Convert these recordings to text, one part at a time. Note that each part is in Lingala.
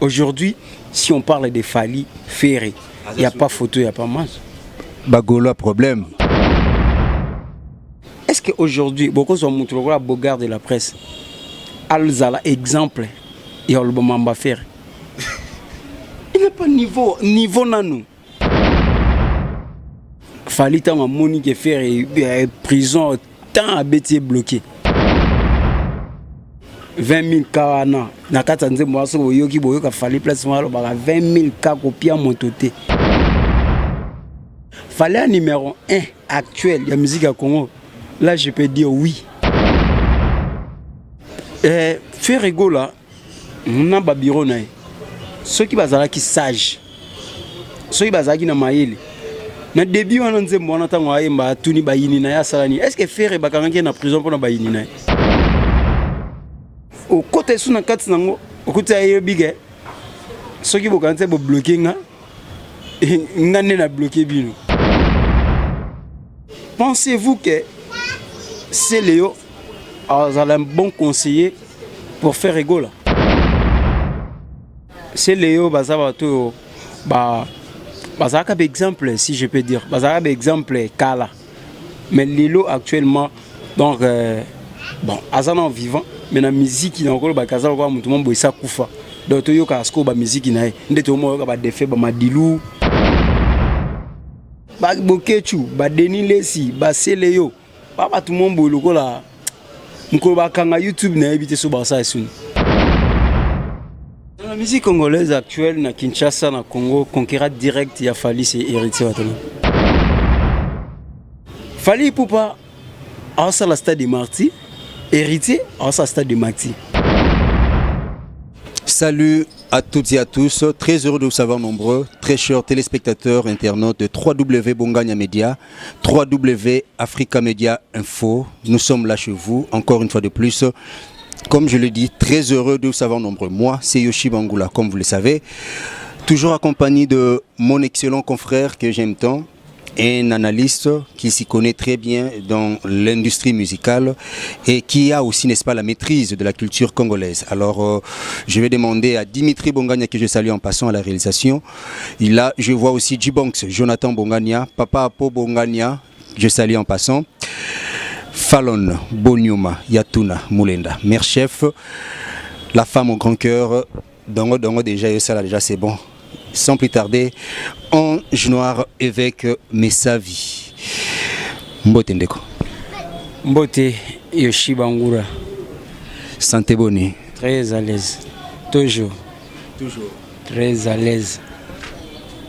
Aujourd'hui, si on parle de Fally Ferré, il n'y a pas photo, il n'y a pas match. Bagola problème. Est-ce qu'aujourd'hui, beaucoup sont montrés la Bogart de la presse, Alzala exemple, et Olbomamba Ferré. Il n'a pas niveau nanou. Fally tant à Monique Ferré, prison, tant à Bétier bloqué. 20 000 cas na kata nzembo waso boyoki boyoka Fally place moi 20 000 cas copia montoté. Fally un numéro 1 actuel de la musique à Congo. Là je peux dire oui. Ferré là, on a babiro na. Ceux qui bazala qui sage. Ceux qui bazala qui na maïli. Na début on nzembo on attend wa yemba tuni bayini na ya salani. Est-ce que Ferré bakangi na prison pour na bayini na? Au côté sous na kati nango au côté ayo bige ceux qui vont quand bloquer nga ngane na bloquer bino. Pensez-vous que c'est Léo un bon conseiller pour faire rigoler? C'est Léo bazabato ba bazaka exemple si je peux dire bazaka exemple Kala mais Lilo actuellement donc bon azana vivant mais la musique il a encore bakaza kwa mutu mambo isa kufa donc to yoka asko ba musique na ndeto mo yoka ba defé ba madilu ba bokechu ba Denis Lesi ba Seleyo ba tout mambo lokola mko ba kanga YouTube na ebité so ba sa suni. Dans la musique congolaise actuelle na Kinshasa na Congo conquérant direct ya Fally c'est héritier watana. Fally Ipupa à ça la stade de Marty. Héritier en sa stade de Maxi. Salut à toutes et à tous, très heureux de vous savoir nombreux, très chers téléspectateurs, internautes de 3W Bongania Media, 3W Africa Media Info. Nous sommes là chez vous, encore une fois de plus. Comme je le dis, très heureux de vous savoir nombreux. Moi, c'est Yoshi Bangula, comme vous le savez. Toujours accompagné de mon excellent confrère que j'aime tant. Un analyste qui s'y connaît très bien dans l'industrie musicale et qui a aussi, n'est-ce pas, la maîtrise de la culture congolaise. Alors, je vais demander à Dimitri Bongania, que je salue en passant à la réalisation. Je vois aussi J-Bonks, Jonathan Bongania, Papa Apo Bongania, je salue en passant. Fallon, Bonyuma, Yatuna, Moulenda, mère chef, la femme au grand cœur, Dongo déjà, ça là déjà c'est bon. Sans plus tarder, Ange Noir avec Messavi. Mbote Ndeko. Mbote Yoshi Bangura. Santé Boni. Très à l'aise. Toujours. Très à l'aise.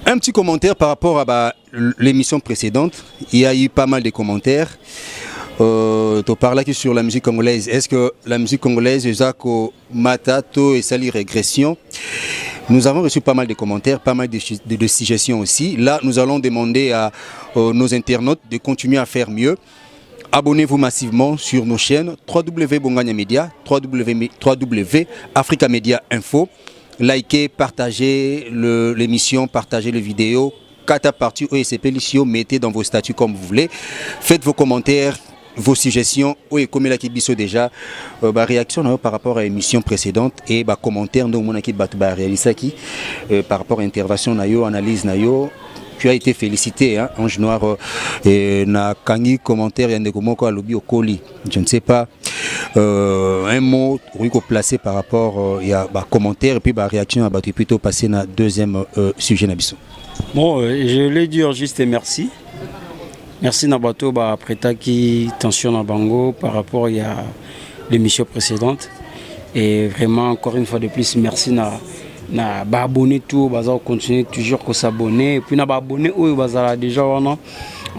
Un petit commentaire par rapport à l'émission précédente. Il y a eu pas mal de commentaires. Tu parlais sur la musique congolaise. Est-ce que la musique congolaise, Jacques Matato et Sali Régression? Nous avons reçu pas mal de commentaires, pas mal de suggestions aussi. Là, nous allons demander à nos internautes de continuer à faire mieux. Abonnez-vous massivement sur nos chaînes www Bongania Media, www Africa Media Info. Likez, partagez l'émission, partagez les vidéos. Kata partie OSP Licio, mettez dans vos statuts comme vous voulez. Faites vos commentaires, vos suggestions. Oui, comme il a dit déjà, réaction par rapport à l'émission précédente et commentaire par rapport à l'intervention, analyse. Tu as été félicité, hein, Ange Noir, et na kangi commentaire yandekomoko à lobby au colis. Je ne sais pas, un mot placé par rapport à commentaire et puis réaction à plutôt passer à deuxième sujet nabiso. Bon, je vais dire juste merci. Merci Nabato après qui tension na bango par rapport à l'émission précédente et vraiment encore une fois de plus merci na abonné tout baza continuer toujours que s'abonner et puis na abonné ou baza déjà en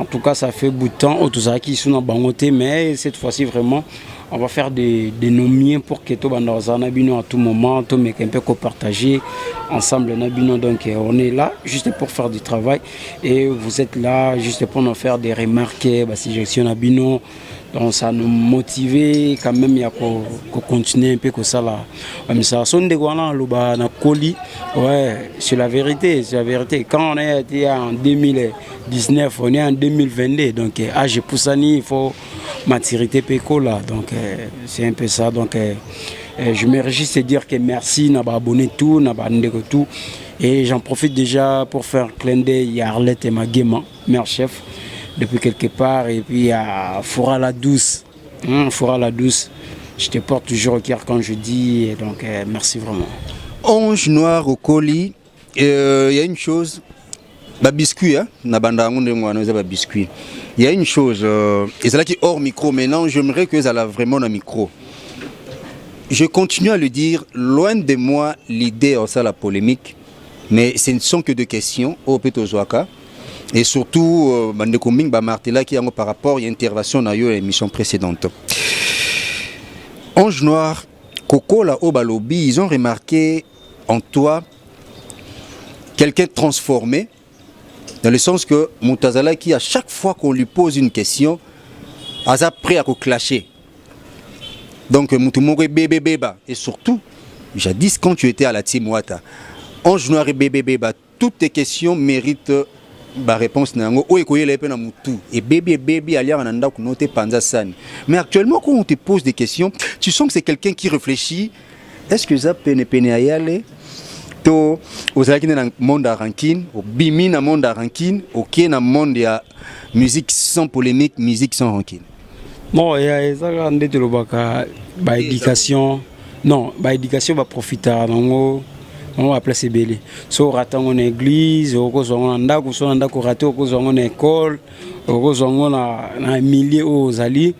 tout cas ça fait bout de temps tout ça qui sont na bangoté mais cette fois-ci vraiment on va faire des noms pour que tout bandaza na bino à tout moment tout mais un peu partager ensemble na bino donc on est là juste pour faire du travail et vous êtes là juste pour nous faire des remarques si gestion na bino donc ça nous motive quand même il y a continuer un peu comme ça là mais ça sonne de quoi là na colis ouais c'est la vérité quand on est été en 2019 on est en 2022 donc âge poussani il faut maturité péco là donc c'est un peu ça donc Je me réjouis de dire que merci, n'a pas abonné tout, n'a pas tout. Et j'en profite déjà pour faire un clin d'œil. Il y a Arlette et Maguema, mère chef, depuis quelque part. Et puis il y a Foura la Douce. Foura la Douce. Je te porte toujours au cœur quand je dis. Et donc merci vraiment. Ange Noir au colis. Il y a une chose. Biscuit, hein? Biscuit. Il y a une chose. Et c'est là qui est hors micro. Maintenant, j'aimerais que ça a vraiment un micro. Je continue à le dire. Loin de moi l'idée de la polémique. Mais ce ne sont que deux questions au Petozouaka. Et surtout, Martela qui a par rapport à l'intervention dans l'émission précédente. Ange Noir, Coco, la Obalobi, ils ont remarqué en toi quelqu'un transformé, dans le sens que Moutazala qui, à chaque fois qu'on lui pose une question, a prêt à clasher. Donc, Moutoumore bébé béba. Et surtout, jadis, quand tu étais à la Team Wata, Ange Noir et bébé béba, toutes tes questions méritent la réponse. Et bébé mais actuellement, quand on te pose des questions, tu sens que c'est quelqu'un qui réfléchit. Est-ce que ça peine à y aller? To dans le monde à ranking, au bimi dans le monde à ranking, au qui dans le monde de musique sans polémique, musique sans ranking. Bon, il y a ça quand on éducation. Non, éducation va profiter. On va placer belé. So ratang en église, au cause on anda, au son anda raté, au cause on école, au cause on a un milieu aux alliés.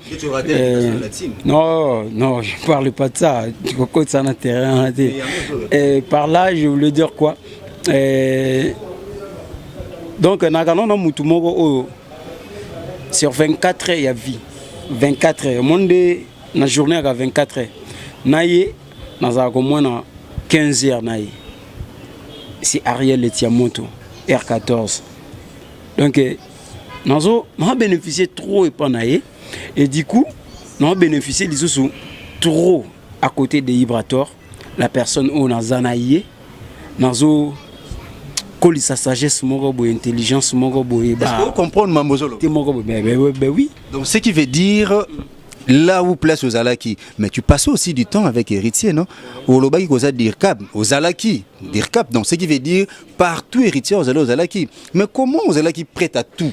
Non, non, je parle pas de ça. Tu vois ça n'a terrain. Par là, je voulais dire quoi. Donc naganon na mutumoko sur 24 heures il y a vie. 24 heures. Monde na journée à 24 heures. Naïe, na au moins 15 heures naïe. C'est Ariel Etiamoto, R14. Donc, nous avons bénéficié trop et du coup, nous avons bénéficié des autres trop à côté de Ibrator, la personne où nous avons naïe, nous avons sa sagesse, intelligence. Est-ce que vous comprenez Mambozolo? Ben oui. Donc, ce qui veut dire. Là où place aux Alaki, mais tu passes aussi du temps avec héritier, non? Au Lobaki, aux Dirkab, aux Alaki, Dirkab, donc ce qui veut dire partout héritier aux Alaki. Mais comment aux Alaki prêtent à tout?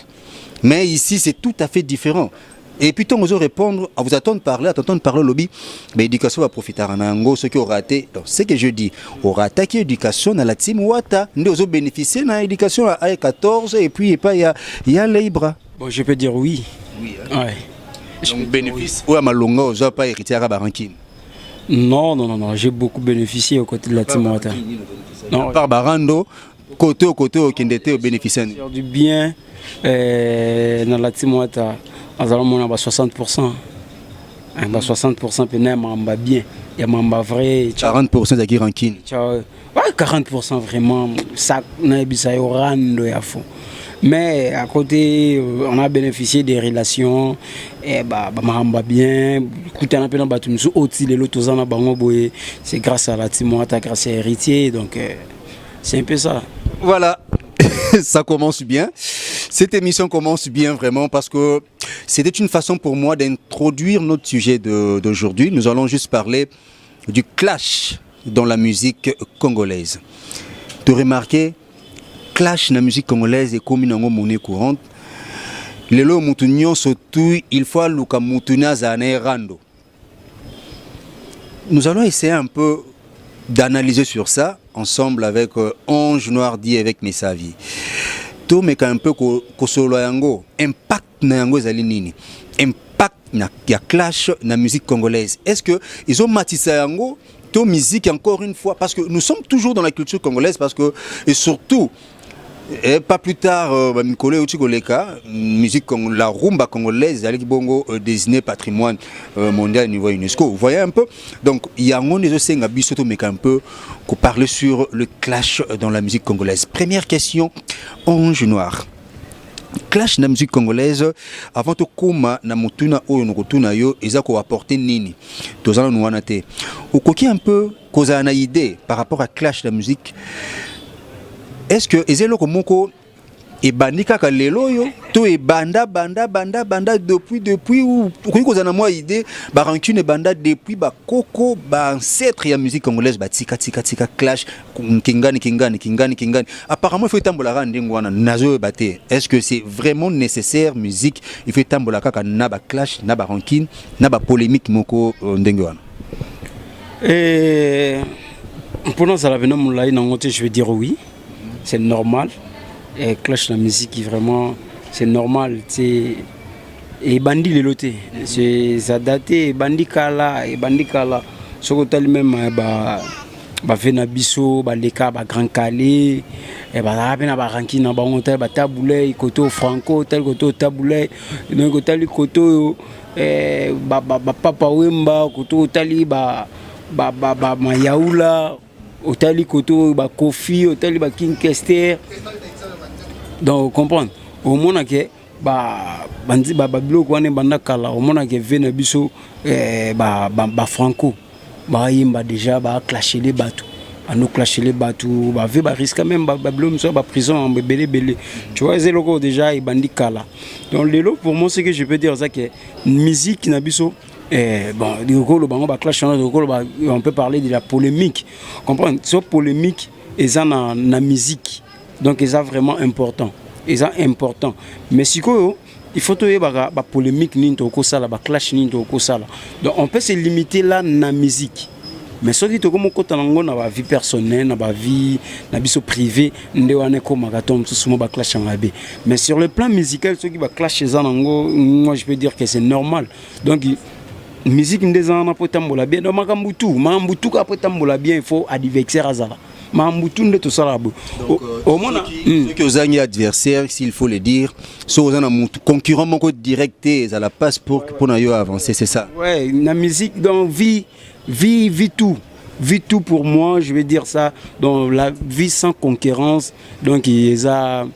Mais ici, c'est tout à fait différent. Et puis, tant vous répondre, à vous attendre parler au lobby, mais l'éducation va profiter à Nango, ce qui aura raté. Donc, ce que je dis, aura attaqué l'éducation dans la team Wata, nous avons bénéficié de l'éducation à A14 et puis il y a Libra. Bon, je peux dire oui. Oui, hein? Ouais. Donc, bénéfice, ou à Malonga, vous n'avez pas hérité à Barankin? Non, j'ai beaucoup bénéficié aux côtés de la team Wata. Non, par Barando, côté au Kendete, au bénéficiaire. Du bien, dans la team Wata, nous allons avoir 60%. 60% peut-être bien. Il y a vrai. 40% de qui rankin. 40% vraiment. Ça, on a à fond. Mais à côté, on a bénéficié des relations, et bien. C'est grâce à la Timouata, grâce à l'héritier, donc c'est un peu ça. Voilà, ça commence bien. Cette émission commence bien vraiment parce que c'était une façon pour moi d'introduire notre sujet d'aujourd'hui. Nous allons juste parler du clash dans la musique congolaise. Tu as remarqué? Clash dans la musique congolaise est comme une monnaie courante. Les lots moutounions surtout, il faut que moutounia zane rando. Nous allons essayer un peu d'analyser sur ça ensemble avec Ange Noir dit avec Messavi. Tout mais un peu solo yango impact na yango zali nini. Impact na clash na musique congolaise. Est-ce que ils ont matissé yango to musique encore une fois parce que nous sommes toujours dans la culture congolaise parce que et surtout et pas plus tard, musique la rumba congolaise, bongo désigné patrimoine mondial au niveau UNESCO. Vous voyez un peu? Donc, il y a un peu qu'on parle sur le clash dans la musique congolaise. Première question, Ange Noir. Clash dans la musique congolaise, avant de koma na mutuna oyo nokotuna yo, ils ont apporté nini. Tozana nouanate. Ou un peu cause une idée par rapport à clash dans la musique. Est-ce que Ezelo Komoko et bandi kaka lelo yo to e banda depuis ou ko kozana moi idée ba rancune banda depuis ba koko ba ancêtre ya musique congolaise ba tika clash kingani apparemment il faut tambola randingo wana nazo baté. Est-ce que c'est vraiment nécessaire musique il faut tambola kaka na ba clash na ba rancune na ba polémique moko ndenge wana? Pour nous ça la venom là je vais dire oui, c'est normal. Et clash la musique vraiment c'est normal, c'est et bandi le loté c'est ça daté bandi kala ce que tel même ba vena biso ba leka ba grand calé et ba bena ba ranki na ba onta ba taboulé koto franco tel koto taboulé donc tel koto ba papa wemba koto tali ba mayaula otali koto ba kofi otali ba king kester. Donc comprendre au monde que bandi biloko wana banda kala au monde que vena biso franco yimba déjà clasher les bateaux nous clasher les bateaux risque même blom so prison belé tu vois c'est logo déjà et bandi kala. Donc lelo pour moi ce que je peux dire ça que musique na biso on peut parler de la polémique comprendre so polémique et ça na musique. Donc c'est vraiment important. Mais si il faut que la polémique la clash donc on peut se limiter là dans la musique. Mais ce qui est comme dans la vie personnelle, dans la vie privée, mais sur le plan musical, ce qui va clasher moi je peux dire que c'est normal. Donc musique ndezana po tambola bien donc makambutu après tambola bien il faut adversaire azala. Donc, ceux qui ont un adversaire, s'il faut le dire, sont un concurrent direct à la passe pour avancer, c'est ça? Ouais, la musique, donc vie tout pour moi, je vais dire ça, dans la vie sans concurrence, donc il y a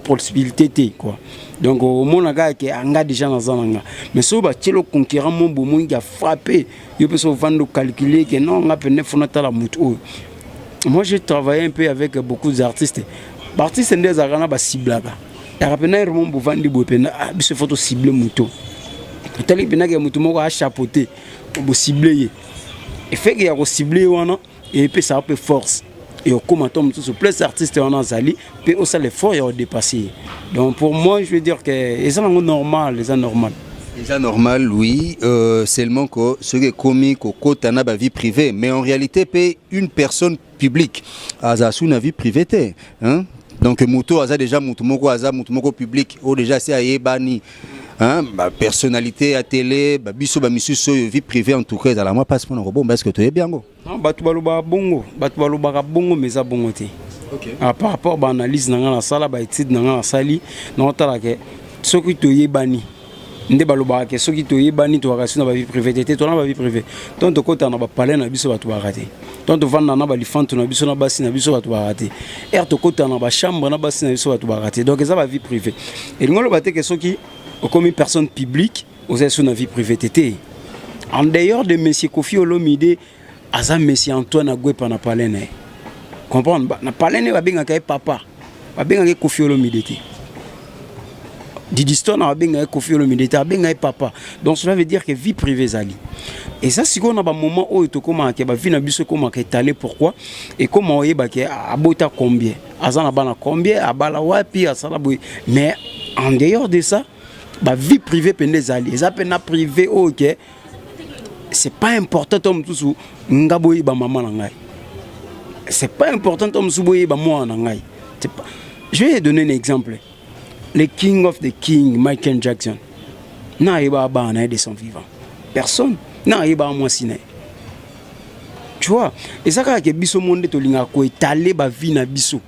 possibilité quoi. Donc au monde qui anga déjà dans un mais so ba telo conquérant mon bomo qui a frappé il peut se vendre calculer que non on a peine fonata la muto. Moi j'ai travaillé un peu avec beaucoup d'artistes. Artistes des arana ba ciblaga. Ya rapena mon bo vendre bo pena biso photo ciblé muto. Tali pena que muto moko a chapeauté bo ciblé. Et fait que ya ko ciblé wana et puis ça peut force. Et au commentaire sur plus d'artistes en Azali puis aussi l'effort est dépassé. Donc pour moi je veux dire que c'est normal, C'est normal, oui, seulement que ce qui est comique au côté de la vie privée, mais en réalité une personne publique a une vie privée, hein? Donc moto a déjà moto public ou déjà c'est ayebani. Hein, personnalité à télé, biso vie privée en tout cas dans la moi passe pour un robot parce que tu es bien go. Non, batu baluba bongo mais ça bongo té. OK. Par rapport à analyse dans la salle étude dans la salle, non tala que ce qui to yebani. Nde baluba que ce qui to yebani to relation dans la vie privée té to na vie privée. Donc to kota na ba parler na biso batu baraté. Donc to vanda na ba lifanto na biso na basi na biso batu baraté. To kota na ba chambre na basi na biso batu baraté. Donc ça va vie privée. Et ngolo baté que ce qui comme une personne publique, vous êtes sur la vie privée. En dehors de M. Kofi Olomide, Azam M. Antoine Agoué n'a pas l'aîné. Comprendre? Na pas l'aîné, va bien papa. Va bien Kofi Olomide. Didiston va bien Kofi Olomide. Va bien papa. Donc cela veut dire que vie privée zali. Et ça, si on a un moment où tu commences à vie na biso comment étaler pourquoi et comment on est abota combien. Azan abana combien, abala wapi, asala boy. Mais en dehors de ça. Bah vie privée pendezali ça pena privé OK c'est pas important tom tusu ngaboyi ba maman ngai c'est pas important tom suboyi ba moi ngai c'est pas. Je vais donner un exemple. Le king of the king Michael Jackson na iba ba na de son vivant personne na iba moi siné tu vois et ça ka ke biso monde to linga ko étaler ba vie na biso.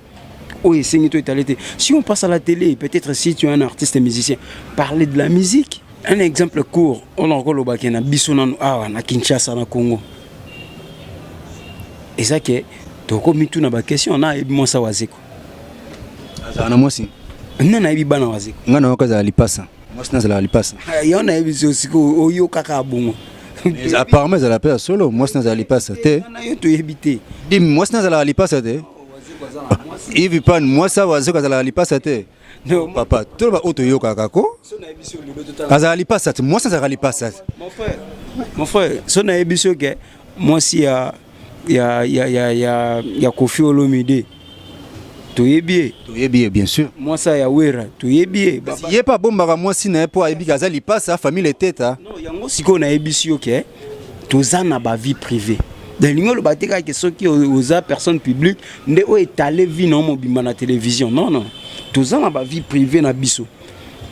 Si on passe à la télé, peut-être si tu es un artiste et musicien, parler de la musique. Un exemple court, on a encore le Bakena, Bissonan, na Kinshasa, na Congo. Et ça que, tu as commis tout dans la question, on a moi ça wazeko. Ça na moi si. Non, na ibi bana wazeko. Ngana wakaza alipasa. Moi c'est na alipasa. Il y en a ibi aussi ko oyo kaka bongo. Apparemment ça la passe solo, moi c'est na alipasa. Te. Na yo to ebité. Dis moi c'est na alipasa te. Yves Pan, moi ça va, ça la lipasa te. Non, papa, tout le monde auto yo kakako. Kaza la lipasa te, moi ça la lipasa. Mon frère, so na ebiso ke moi si ya Kofi Olomide. Tu es bien. Bien sûr. Moi ça ya Wera, tu es bien. Il y a pas bon moi si na po ebi kaza lipasa famille tête. Non, yango siko na ebiso ke tozana ba vie privée. Dans l'ingolo bateka que ceux qui aux personnes publiques ne o étalé vie non mobima na télévision. Non. Tozana ba vie privée na biso.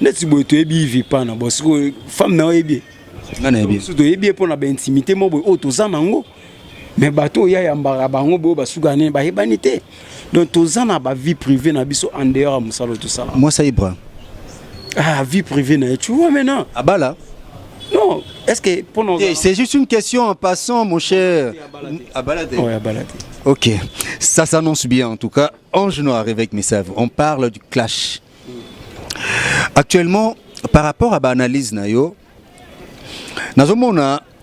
Neti boy to ebi vie pas na parce que femme na ebi. Ngana ebi. So to ebi pour na ba intimité mo boy o tozana ngo. Mais bateau ya yambara bango bo basugane ba hebanité. Donc tozana ba vie privée na biso en dehors musalo tout ça. Moi ça Ibra. Ah vie privée na tu vois maintenant. Ah bah là. Non, est-ce que pour nous... C'est juste une question en passant, mon cher. À balader. Oui, à balader. Ok, ça s'annonce bien en tout cas. Ange Noir avec mes saves. On parle du clash. Actuellement, par rapport à l'analyse, Nayo,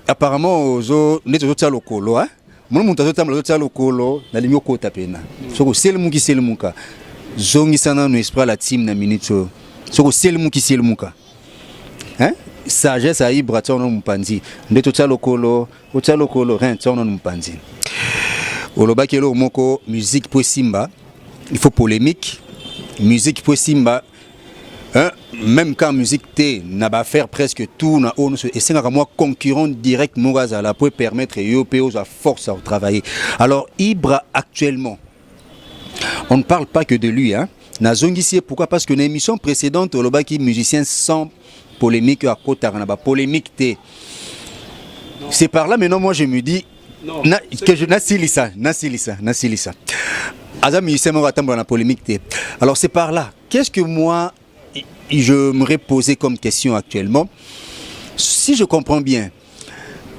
apparemment, nous sommes lokolo. Mon montage est lokolo. Na limio kota pena. Soko sel muki sel muka. Zongi sana no esprit la team na minute. Soko sel muki sel muka. Hein? Sagesse à Ibra tourne mpanzi nde to lokolo rien tourne mpanzi oloba kelo moko musique pour Simba il faut polémique musique pour Simba hein même quand musique t n'a pas faire presque tout na on et c'est moi concurrent direct Mogazala pour permettre aux à force à travailler. Alors Ibra actuellement on ne parle pas que de lui hein na zongisie pourquoi parce que dans l'émission précédente oloba qui musicien sans polémique à côté de polémique té. C'est par là maintenant moi je me dis que je nasilisa. Azami c'est moi attendre la polémique té. Alors c'est par là. Qu'est-ce que moi je me posé comme question actuellement? Si je comprends bien,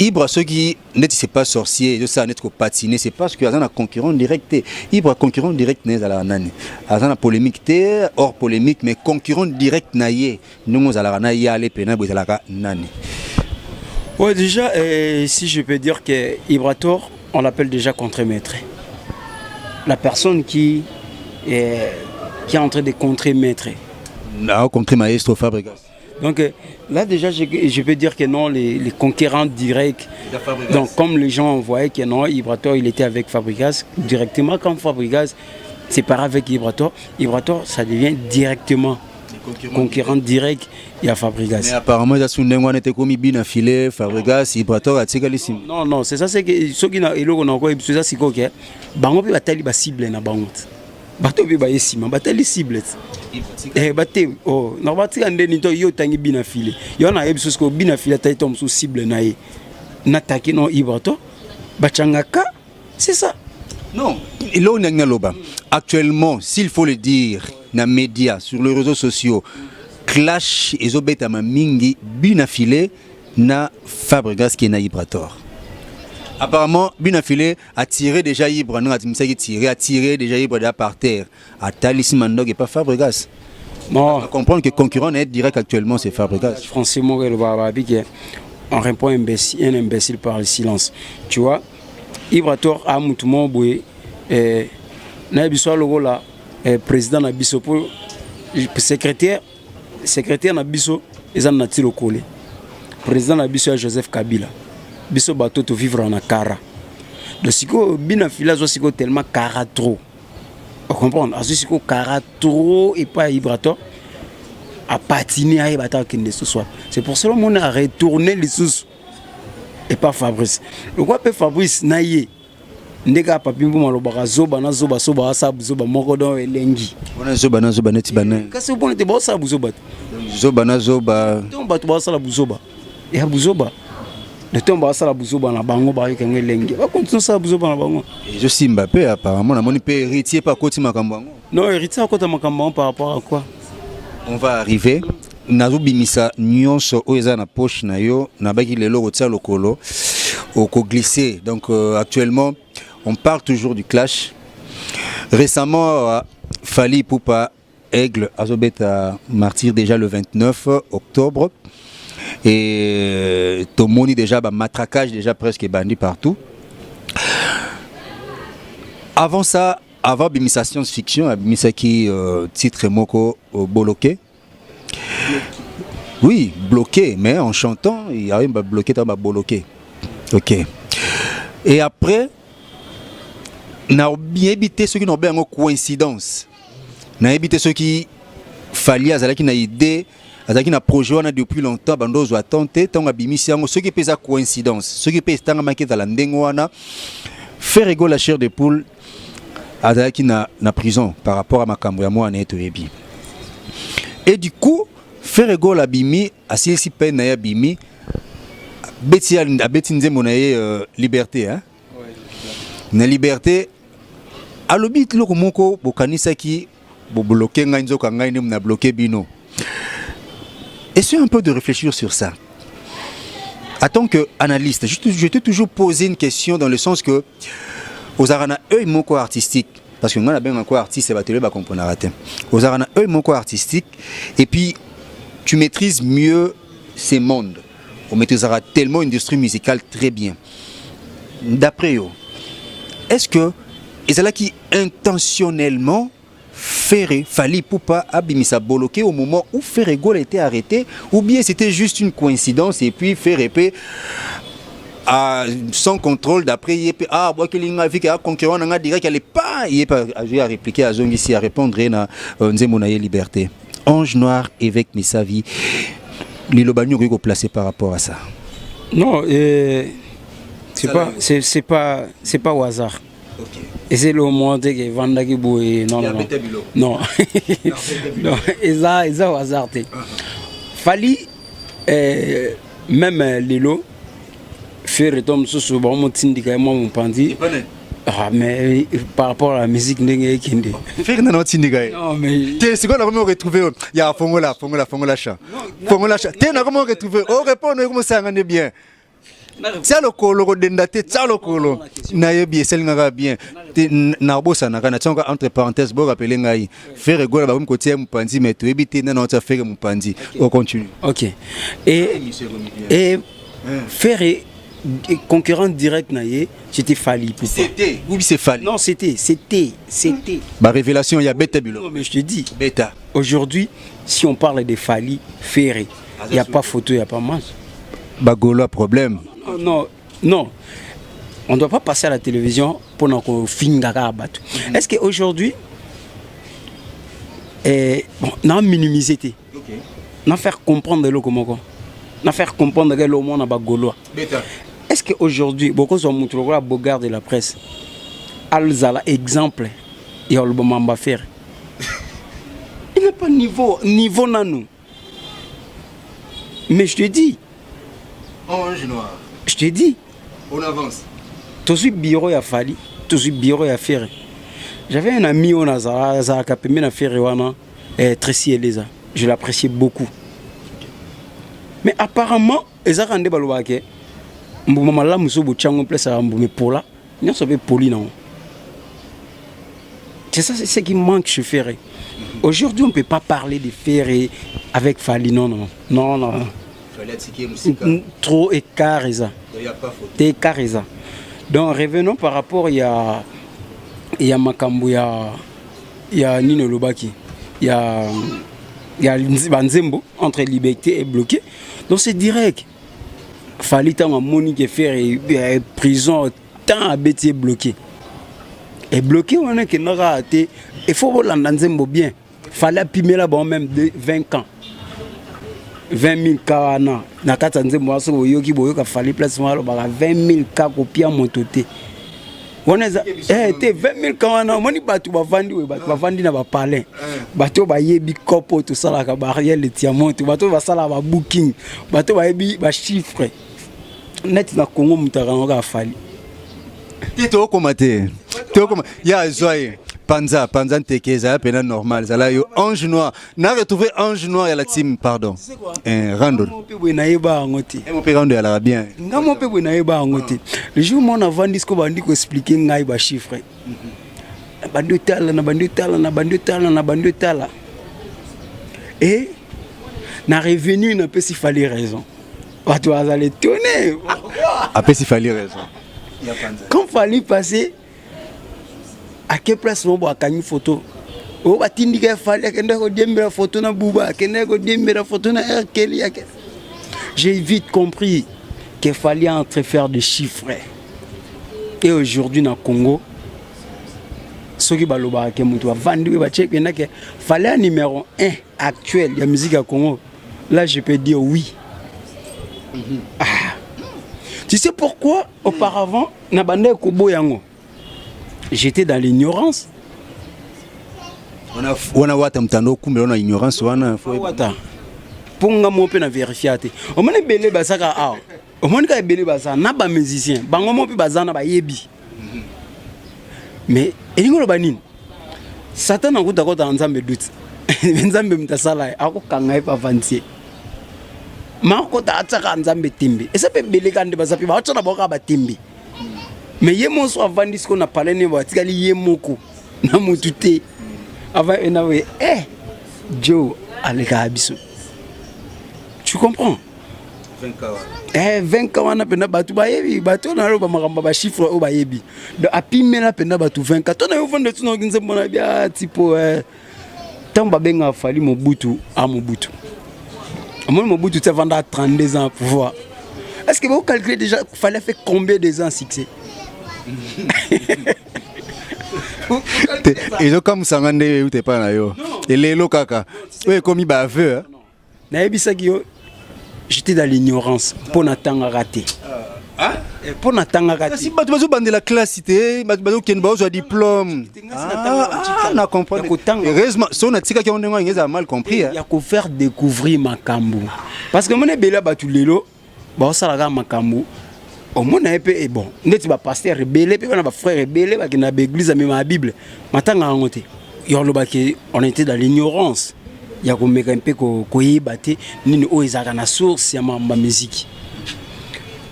Ibra ceux qui n'est pas sorcier, de ça n'est pas patiné, c'est parce que un concurrent direct. Ibra concurrent direct n'est à la nani. Azana polémique té hors polémique mais concurrent direct naïe. Nous à la naïe aller pena bozalaka nani. Ouais déjà si je peux dire que Ibrator on l'appelle déjà contre-maître. La personne qui est en train de contre-maître. Non, contre maestro Fabregas. Donc là déjà je peux dire que non les concurrents directs. Donc comme les gens voyaient que non Ibrator il était avec Fabregas directement comme Fabregas c'est pas avec Ibrator ça devient directement concurrent direct il y a Fabregas. Mais apparemment il a souvent été commis bien affilé Fabregas Ibrator a tsikalissime. Non c'est ça c'est que ceux qui na eloko na ko c'est ça c'est que bango pe batali ba cible na bango. Bato bi ba yesima batali cible. Baté oh na batika ndeni to yo tangi bina file yo na ebiso ko bina file ta tom sous cible na ye na taki no Ibrato bachangaka c'est ça. Non il on a loba actuellement s'il faut le dire na médias sur les réseaux sociaux clash ezobeta ma mingi bina file na Fabregas qui na Ibrator. Apparemment, Binafile a tiré déjà Ibra, non, a tiré déjà Ibra par terre. À Talissi Mandog et pas Fabregas. Non. On comprend que le concurrent net direct actuellement, c'est Fabregas. Français Morel Barabi, on répond un imbécile par le silence. Tu vois, Ibrator a moutumon boué, Nabiso Logola, président Nabiso, secrétaire Nabiso, ils en ont tiré au collé. Président Nabiso Joseph Kabila. Biso bateau to vivre en akara. Le siko bina fila zo siko tellement kara trop. On comprend, azo siko kara trop et pas Ibrator a patiné à Ibrator qui ne se soit. C'est pour cela qu'on a retourné les sous et pas Fabrice. Le quoi peut Fabrice naïe ndeka papimbo malobaka zoba na zoba soba sa zoba moko don elengi. On zoba na zoba neti bana. Kasi bon te bo sa zoba. Zoba na zoba. On ba to ba sa la buzoba. Et a buzoba. Le temps bas la bouzoba na bango ba kenga lengi. Va continuer ça bouzoba na bango. Je suis Mbappé apparemment na moni pe héritier pas côté makambango. Non, héritier à côté makambango par rapport à quoi? On va arriver. Nazo bimisa nyonso oeza na poche na yo na baki lelo rotia lokolo au ko glisser. Donc actuellement on parle toujours du clash. Récemment Fally Poupa Aigle azobeta martyr déjà le 29 octobre. Et Tomoni déjà matraquage déjà presque bandit partout. Avant ça, avant bimisa science-fiction, bimisa qui titre moko bloqué. Oui, bloqué, mais en chantant, il y a un bloqué, il bloqué. Ok. Et après, n'a bien évité ceux qui n'ont pas une coïncidence. N'a évité ceux qui fallait, à qui n'a idée, à qui n'a projet depuis longtemps, bandozo a tenté, tant à bimisa, ceux qui pèsent à coïncidence, ceux qui pèsent tant à manquer dans la ndengwana, faire égaux la chair de poule, à qui n'a prison par rapport à ma cambre, à moi, à ebi. Et du coup, faire égaux la bimi, à si peine na bimi, beti a beti nzembo na liberté, hein? Na liberté, à l'obit loko moko bokanisa ki bo bloquer ngai nzoka ngai ne na bloquer bino. Essayez un peu de réfléchir sur ça. En tant qu'analyste, je t'ai toujours posé une question dans le sens que aux arana eux moko artistique, parce que moi la bien encore artiste c'est batelu ba comprendre raté. Aux arana eux moko artistique et puis tu maîtrises mieux ces mondes. On maîtrisera tellement l'industrie musicale très bien. D'après eux, est-ce que ils allaient qui intentionnellement Ferré fallait pour pas abimisa bloqué au moment où Ferrégol était arrêté, ou bien c'était juste une coïncidence et puis Ferré sans contrôle d'après moi que l'inga vu qu'un concurrent n'a dit qu'elle est pas à répliquer à Zongi ici à répondre na Nzemonaye liberté. Ange noir évêque Misavi, Lilo Bagno est placé par rapport à ça. Non, c'est pas au hasard. Okay. Et c'est le moment que Vandaki Boué. Non. Non. Non. Et ça au hasard. Fali, même Lilo, faire retomber sur ce bon syndicat, mon pandi. Ah, mais par rapport à la musique, n'est-ce pas? Faire un syndicat. Non, mais. C'est quoi, on a retrouvé? Il y a Fongola chat. Fongola chat. Tu as retrouvé? On répond, comment ça en est bien. C'est le colo d'endate, c'est le colo. Naye bien, c'est le bien. Narbosa n'a qu'à entre parenthèses, bon rappeler ngai. Faire rigoler bah côté mon pandi, mais tu éviter n'a pas faire mon pandi. On continue. Ok. Et faire concurrent direct naye, c'était Fali. C'était. Oui, c'est Fali. Non, c'était. Bah révélation, il y a Beta Bilo. Non, mais je te dis. Beta. Aujourd'hui, si on parle de Fali, Ferré, il n'y a pas photo, il n'y a pas match. Bagolo problème. Non, on ne doit pas passer à la télévision pour qu'on finisse à battre. Est-ce qu'aujourd'hui, on a minimisé, on a fait comprendre le comment, on a fait comprendre que le monde a bagolo. Est-ce qu'aujourd'hui, beaucoup sont montrés la bogard de la presse, Alzala exemple, et on va faire. Il n'y a pas de niveau dans nous. Mais je te dis. Ange noir. Je te dis. On avance. Tout ce bureau a fallu, tout ce bureau a fait. J'avais un ami au Nazara, ça a capé à faire Tracy Elisa. Je l'appréciais beaucoup. Mais apparemment, ils ont rendu balouake. Maman là, monsieur Bouchango place à Mboumé Pola. Il y a sauvé Poli non. C'est ça, c'est ce qui manque chez Ferré. Aujourd'hui, on ne peut pas parler de Ferré avec Fali, non. Trop écart, ça. Écart, ça. Donc, revenons par rapport, il y a Makambu, il y a Nino Lobaki, il y a Nzembo, entre liberté et bloqué. Donc, c'est direct. Fali, tant à Monique Ferré, prison, tant à Bétier bloqué. Et bloqué, on a qu'il n'a été. Il faut voir Nzembo bien. Fallait pimer là-bas même de 20 ans. 20 000 cas na kata Nzembo aso yoki boyoka fallait place moi 20 000 cas copia montoté. On est 20 000 cas na moni batu bavandi na ba palais. Bato ba yebi kopo to sala ka barrière le tiamont, bato ba sala ba booking, bato ba yebi ba chiffre. Net na Congo mutaka nga fali. Tito commenter. Ya zoye. Panza Ntekeza, pena normal. Ça là, Ange Noir. N'a retrouvé Ange Noir à la team, pardon. Rando. Mon père Rando à la bien. Le jour où on a vendu ce qu'on a dit expliquer ngaïba chiffre. Bandu tala. Et na revenu n'a pas s'il fallait raison. Tu vas aller tourner. Après s'il fallait raison. Quand fallait passer à quelle place on voit une photo? Oh, bah, t'indiques fallait que nous disions la photo na Bouba, que nous disions la photo na R. Kelly. J'ai vite compris qu'il fallait entrer faire des chiffres. Et aujourd'hui, dans le Congo, ceux qui fallait un numéro 1 actuel de la musique à Congo. Là, je peux dire oui. Ah. Tu sais pourquoi auparavant, j'étais dans l'ignorance. On a wata mtando kumbe on a ignorance wana wata. Ponga mo pe na vérifier. O mane belé basaka a. O mane ka belé basa na ba musicien. Bango mo pe bazana ba yebi. Mais elingo banini. Satan akuta kota nzambe doute. Nzambe mtasala akukanga epa vantie. Makota ataka nzambe timbi. Esa pe belé kande basapi ba otana boka ba timbi. Mais yemo so avandi ce qu'on a parlé ne ba tikali yemoko na mutute. Avant Joe Aleka Abisso. Tu comprends? 20 ans, on a pena batu bayebi, batu on a roba maramba chiffre au bayebi. De apime la pena batu 24. On a eu vendu tout notre monde bien tipo tant babenga fali Mobutu à Mobutu. Moi Mobutu tu vendre à 32 ans pour voir. Est-ce que vous calculez déjà fallait faire combien de ans succès? Et donc comme ça ngande ute pas na yo. Et lelo kaka. Ouais comme ba aveu. Na ebisaki yo j'étais dans l'ignorance pour n'attendre raté. Hein? Pour n'attendre raté. Si batu bazo bande la classe cité, batu bazo ken bazo diplôme. Na comprendre. Heureusement, son atika ki on ngeza mal compris. Il y a qu'on faire découvrir Makambu. Parce que mon ebela batu lelo ba sala ga Makambu. Au moins et bon net ba pasteur rebelle pe na ba frère rebelle ba na l'église même la Bible matanga ngote on était dans l'ignorance ya ko meka mpe ko yibate nini o ezaka na source ya ma musique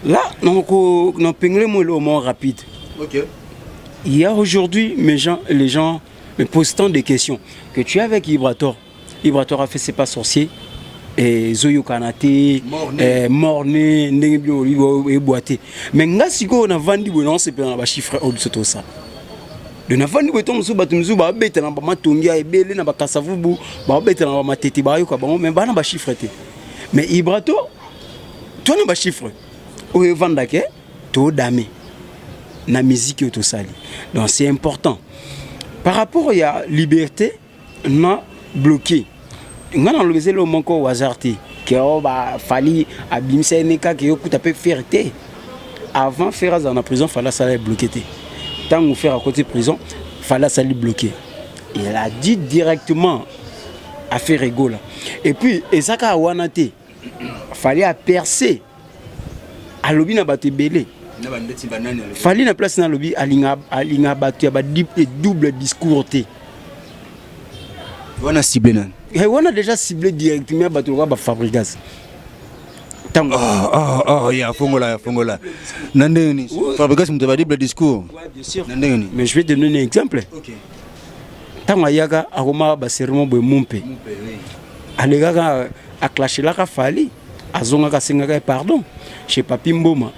là donc non pengle mo le moment rapide. OK. Il y a aujourd'hui les gens me posent tant de questions que tu es avec Ibrator a fait c'est pas sorcier. Et Zoyo Kanate, Morné, Nengebio, et Boité. Mais si on a vendu, on sait pas un chiffre au dessus ça. De na vendu, on se bat, on se bat, bête, on va matongia et belé, on va cassavubu, on bête, on va matete, mais on va chiffrer. Mais Ibrato, toi, on va chiffrer. Au Vandake, tout damé. La musique est tout sali. Donc c'est important. Par rapport à la liberté, on a bloqué. On a enlevé le manque au hasard que fallait abîmer neka que écoute peu fierté avant faire dans la prison fallait ça bloquer tant on faire à côté prison fallait ça bloquer. Il a dit directement à faire rigolo et puis ezaka wanate fallait percer à lobby na baté belé fallait na place na lobby alinga baté ba double discours té on a ciblé nan. On a déjà ciblé directement à Fabrigas. Ya Fongola. Nandeni. Fabrigas me dit le discours. Oui, bien sûr. Mais je vais te donner un exemple. OK. Tant ayaga aroma basermo be mumpe. Alega a clashé la Fali. Azonga ka senga pardon. Chez Papi Mboma.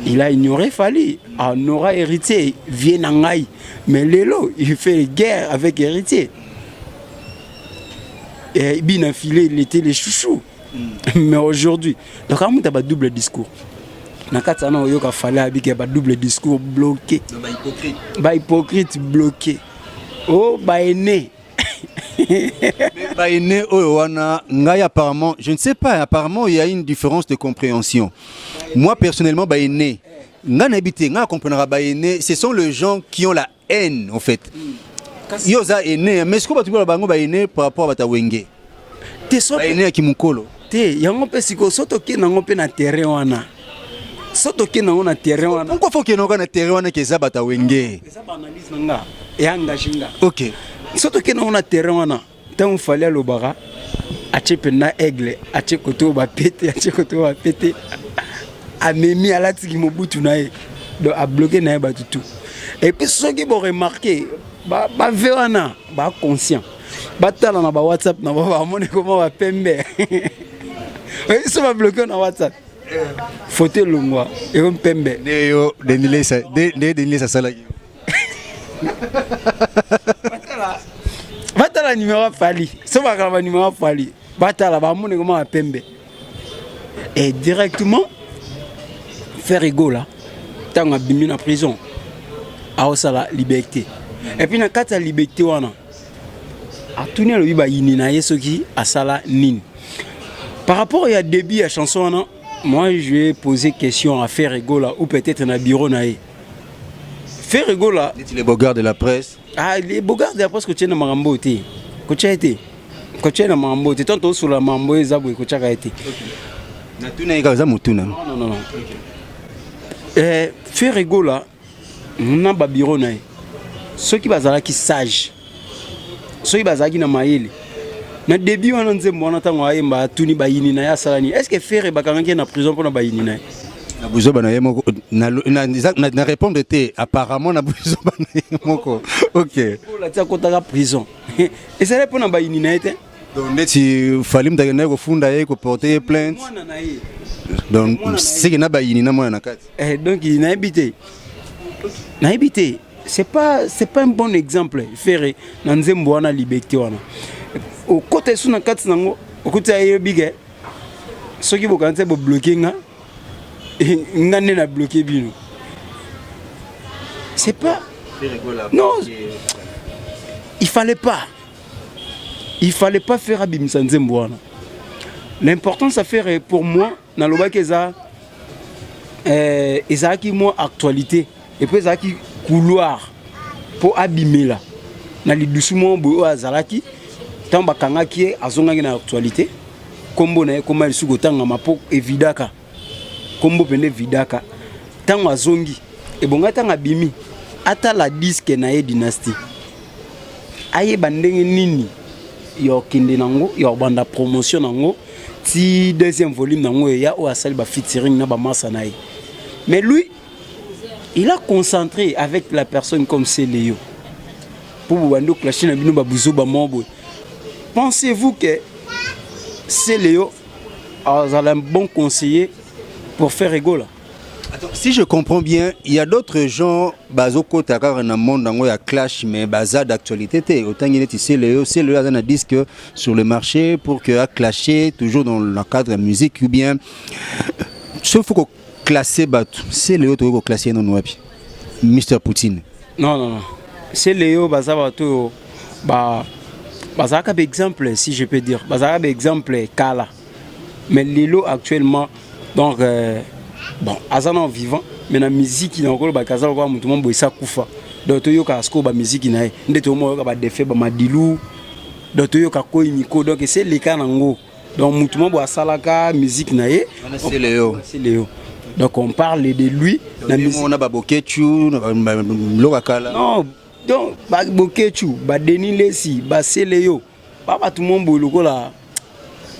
Il a ignoré Fali. On aura hérité vient nangai. Mais Lelo, il fait guerre avec héritier. Et bien filé, il était les chouchous. Mais aujourd'hui, donc on a un double discours. Nakatana oyoka fallait habiter un double discours bloqué. Ba hypocrite bloqué. Oh ba aîné. Ba aîné wana ngai apparemment, je ne sais pas, apparemment il y a une différence de compréhension. Moi personnellement ba aîné, ngai habité, ngai comprendra ba aîné, ce sont les gens qui ont la haine en fait. Yoza aîné, mais ce que tu veux bango ba aîné par rapport à Batawenge. Te so aîné à Kimukolo. Te yango pe siko soto ke nango pe na terrain wana. Soto ke nango na terrain wana. Pourquoi faut que nango na terrain wana ke za Batawenge? Eza ba analyse nanga et engagé nga. OK. Soto ke nango na terrain wana. Tant fallait le bara ache pena aigle, ache koto ba pété, ache koto ba pété. Amemi alati ki Mobutu na e. Donc a bloqué na ba tout. Et puis ceux qui vont remarquer ba vewana ba conscient batala na ba WhatsApp na ba mone comment ba pembe ils sont bloqués na WhatsApp photo longwa et on pembe yo denilesa denilesa sala Batala numéro Fali. Ça va graver numéro Fali. Batala va monter comment à Pembe. Et directement faire ego là. Tant à bimi na prison. A osala liberté. Et puis na kata liberté wana. A tourner le biba yini na yesoki a sala nin. Par rapport à début à chanson wana, moi je vais poser question à faire ego là ou peut-être na bureau na ye. Faire ego là. Les bogards de la presse. Ah, les bogards de la presse que tu es dans Marambo, que tu as été. Que tu es dans Marambo, tu es sur la Marambo et Zabou, que tu as été. Non, non, non. Faire ego là, on a un bureau. Ceux qui sont qui sage, ceux qui sont qui na maïli. Na début on a dit bon on attend aïe mba tuni bayini na ya salani. Est-ce que faire ego quand on est en prison pour na bayini na? Na répondre te apparemment na buzo moko. OK. Pour la tia kota prison. Et ça répond na bayini na été. Donc neti falim da ko funda ye ko porter plainte. Donc c'est que na bayini na mwana na kati. Donc il n'a habité. Na habité. C'est pas un bon exemple faire na nzembo wana liberté wana. Au côté sous na kati nango, au côté aye bige. Ceux qui vont quand bo bloquer nga ngane na bloquer bino. C'est pas non. Il fallait pas faire abimisa nzembo wana. L'important ça faire pour moi na loba keza ezaki mo actualité et puis ezaki couloir pour abîmer là na lidusuma bo azalaki tant bakangaki azongaki na actualité kombo na ekoma lisuko tanga mapo evidaka kombo pende vidaka tant azongi et bonga tanga bimi ata la disque na ye dynastie aye bandenge nini yo kinde nango yo banda promotion nango ti deuxième volume nango ya o asali ba featuring na ba massa na ye. Mais lui il a concentré avec la personne comme c'est Léo pour bando clasher na bino ba buzo ba mobo. Pensez-vous que c'est Léo a un bon conseiller pour faire ego là? Attends, si je comprends bien, il y a d'autres gens bazoko takara na monde nango ya clash mais baza d'actualité té autant il est ici Léo a un disque sur le marché pour que a clasher toujours dans le cadre de la musique ou bien sauf faut classer batu c'est Léo to classer non wapi Mr Poutine. Non c'est Léo baza batu baza ka exemple si je peux dire baza ka exemple kala mais Lilo actuellement donc bon azana vivant mais la musique il encore ba kaza ko mutu mo boisa kufa donc to yoka asko ba musique na ye ndeto mo yoka ba defé ba madilu donc to yoka ko imiko donc c'est les cas nango donc mutu mo bo asalaka musique na ye c'est Léo. Donc on parle de lui na musique on a ba bokechu lokakala non donc ba bokechu ba Denis Lesi ba Léo ba tout le monde boloko la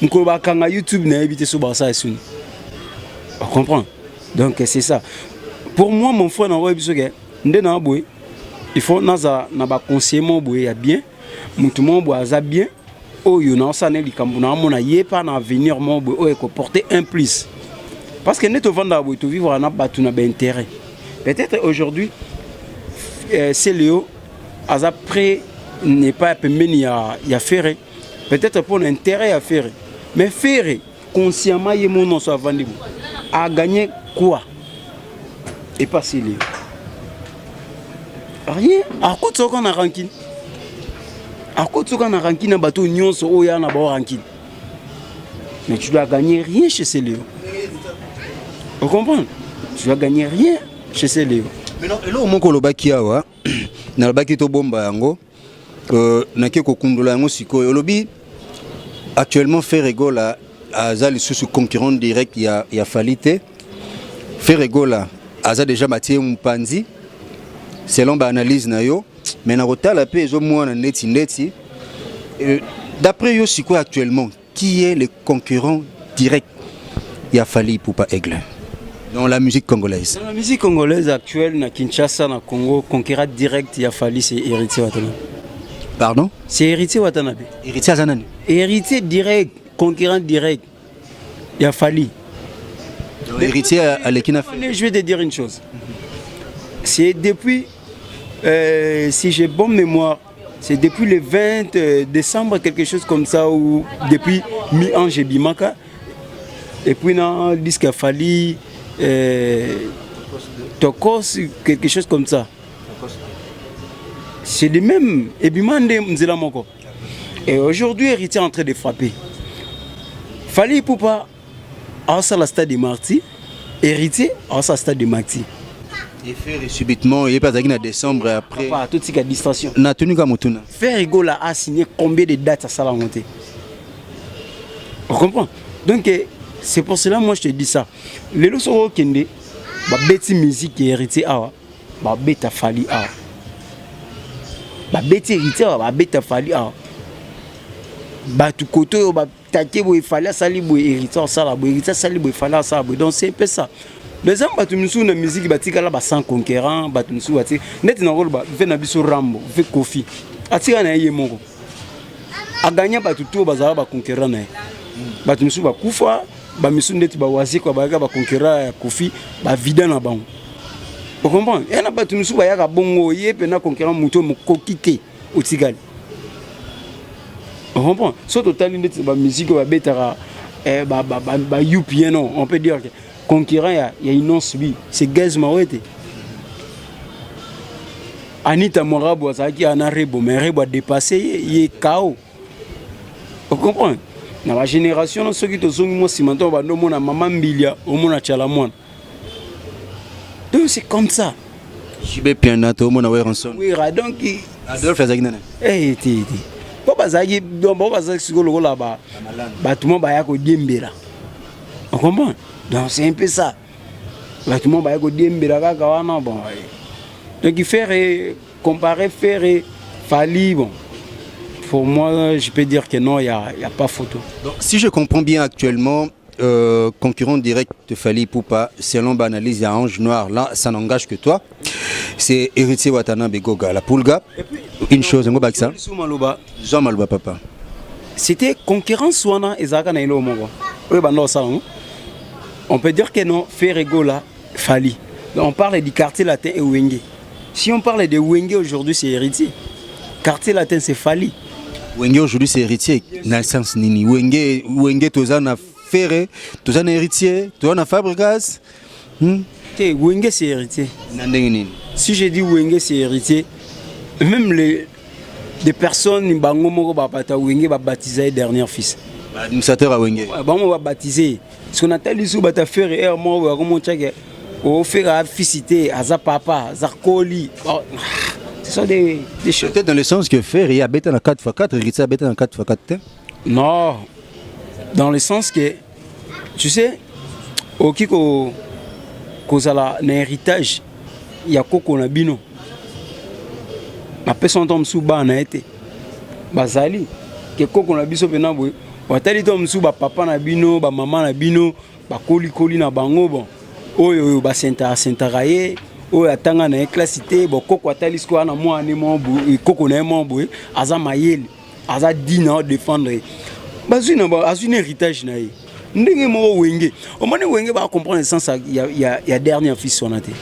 nko ba kanga YouTube na ebité so ba ça suni. On comprend. Donc c'est ça. Pour moi mon frère na biso ke ndé na boy il faut naza na ba conseiller mo boy ya bien mutu mo bo aza bien oyo na sa ne likambu na mona ye pa na avenir mo boy o ko porter un plus. Parce que neto vanda boy to vivre na batu na ba intérêt. Peut-être aujourd'hui c'est Léo aza prêt n'est pas pemeni ya faire. Peut-être pour l'intérêt à faire. Mais faire consciemment y mon nom soit vendu. A gagné quoi? Et pas si Léo. Rien. À quoi tu as ranking? À quoi tu as ranking na bateau union so oya na ba ranking? Mais tu dois gagner rien chez ces Léo. Vous comprenez? Tu dois gagner rien chez ces Léo. Mais non, et là au moins ko lobaki awa na lobaki to bomba yango na ke ko kundola yango siko lobi actuellement faire ego là aza sous concurrent direct il y a Falité faire ego là aza déjà Mathieu Mpanzi selon ba analyse na yo mais na rotala pe zo mwana neti d'après yo siko actuellement qui est le concurrent direct il y a Fali pour pas Aigle dans la musique congolaise. Dans la musique congolaise actuelle na Kinshasa na Congo concurrent direct il y a Fali c'est Héritier Watanabe. Pardon? C'est Héritier Watanabe. Héritier Azanani. Héritier direct, concurrent direct. Il a fallu. Héritier à l'Ekina. Je vais te dire une chose. C'est depuis si j'ai bonne mémoire, c'est depuis le 20 décembre, quelque chose comme ça, ou depuis mi-ange et Bimaka. Et puis, dans le disque a fallu Tokos, quelque chose comme ça. C'est le même. Et Bimande Mzelamoko. Et aujourd'hui, Héritier est en train de frapper. Fali Poupa, à la stade de Marty. Héritier, à la stade de Marty. Et faire subitement, il n'y a pas en décembre après. Papa, toute cette distraction. Na tenu comme Motuna. Faire Rigola a signé combien de dates à ça la montée. On comprend. Donc, c'est pour cela moi je te dis ça. Les lois kende, ba beti musique et héritier awa, ba beta fali awa. Ba beti héritier awa, ba beta fali awa. Ba tu koto ba take bo fali sali bo héritier sala bo héritier sali bo fali sala bo. Donc c'est un peu ça. Les hommes batu musu na musique batika la ba sans conquérant, batu musu bati net na rôle ba fait na biso Rambo, fait Kofi. Atika na yé moko. A gagner batu tout bazala ba conquérant na. Batu musu ba kufa. Ba misu ndeti ba wazi kwa ba conquérant ya Kofi ba vida na bango. Vous comprenez? Et na batu musu ba yaka bongo yé pe na conquérant muto mo kokite au Tigali. Vous comprenez? So total ndeti ba musique ba betara ba youpi non, on peut dire que conquérant il y a une non subi, c'est Gaz Mawete. Anita Morabo azaki ana rebo mais rebo a dépassé il est KO. Vous comprenez? Dans la génération, ceux qui sont moi si maintenant on va maman Mbilia au monde à Chalamouane. Donc c'est comme ça. Jibe pianato au monde à Weranson. Oui, donc Adolphe Azagnana. Eh, Papa Zagi, donc Papa Zagi c'est le là-bas. Bah tout le monde va y avoir Diembera. On comprend? Donc c'est un peu ça. Bah tout le monde va y avoir Diembera kakawana bon. Donc il fait comparer faire Fali bon. Pour moi, je peux dire que non, il n'y a pas photo. Donc, si je comprends bien actuellement, concurrent direct de Fali Poupa, selon l'analyse à Ange Noir, là, ça n'engage que toi. C'est Héritier Watanabe Goga, la Poulga. Une chose, un mot ça. Jean Malouba Papa. C'était concurrent Swana et Zaka Nailo Mongo. On peut dire que non, Ferregola, Fali. Donc, on parle du quartier latin et Wenge. Si on parle de Wenge aujourd'hui, c'est Héritier. Quartier latin, c'est Fali. Wenge aujourd'hui c'est héritier dans le sens nini Wenge toza na ferre toza na héritier toza na Fabregas Wenge c'est héritier nini. Si je dis Wenge c'est héritier, même les personnes bango moko ba pata Wenge ba baptiser dernier fils administrateur à Wenge bango ba baptiser ce qu'on appelle sous bata faire et moi ba comment tchake au faire fisité aza papa zakoli. Ce sont des choses. Peut-être dans le sens que faire, il y a bêta dans 4x4, héritier a bêta dans 4x4. Non. Dans le sens que, tu sais, au Kiko, kozala un héritage, il y a Koko Nabino. Après son temps, Souba na été. Bazali, que Koko Nabiso Benabo, Watali Tom Souba, papa Nabino, maman Nabino, Koli na bango, bon. Oyo, Sentaraye. O atanga na classité bo koko atalis ko na mo anemo bu koko na mo bu aza mayele aza dina défendre bazuna ba azune héritage na ye ndenge mo Wenge o mane Wenge ba comprendre le sens il y a dernier fils sonate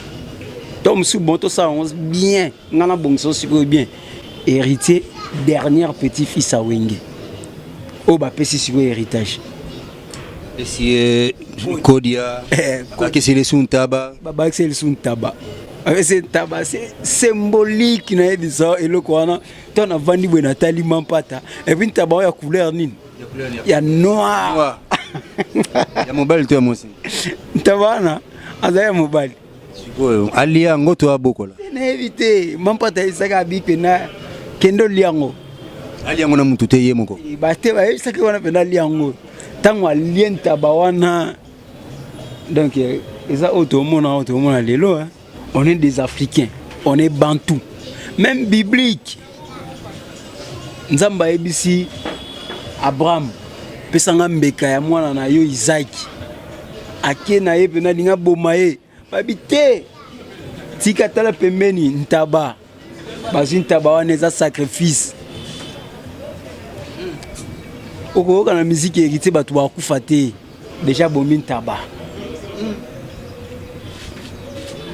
tom sou bon to ça bien ngana bongso super bien héritier dernier petit fils à Wenge o ba pesi sur héritage et si Kodia que c'est les suntaba baba c'est les suntaba. C'est tabac, c'est symbolique na dit ça et le quoi tu as vendu bon Nathalie Mampata et puis tabac ya couleur nine il y a noir il y a mobile toi moi aussi tabana azaya mobile alia ngoto aboko là na éviter Mampata isaka bipe na kendo liango alia ngona mutu te ye moko ba te ba isaka wana pena liango tango alien tabawana donc ça automona lelo hein. On est des Africains, on est Bantou, même biblique. Nzamba ebisi Abraham, pesanga mbeka ya mwana na yo Isaac. Ake na ye pena linga bomaye, babite. Tika tala pembeni ntaba. Bazi ntaba wana eza sacrifice. Oko kana musique hérité batu bakufa te. Déjà bomi ntaba.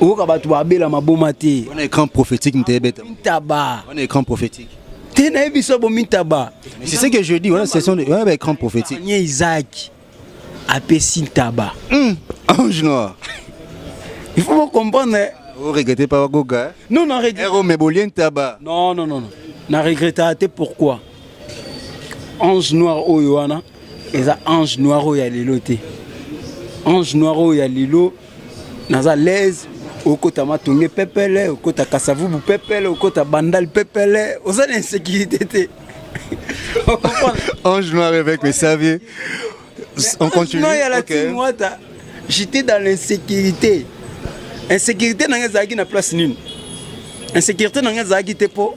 O ka batu babela maboma te. On a écran prophétique m'tebeta. Mintaba. On a écran prophétique. Te na biso bo mintaba. C'est ce que je dis, voilà, c'est son écran prophétique. Ni Isaac apesi ntaba. Ange noir. Il faut comprendre. Vous regrettez pas Goga? Non, non, regrette. Héros mais bolien tabac. Non, non, non, non. Na regrette pourquoi? Ange noir oyoana, et ça ange noir oya lelo te. Ange noir oya lelo, naza l'aise. Okota matonge pepele, okota kasavubu pepele, okota bandal pepele, oza l'insécurité. Ange noir avec mes saviers. On continue. Non, il y a la timouata. J'étais dans l'insécurité. Insécurité n'a pas na place nini. Insécurité n'a pas te po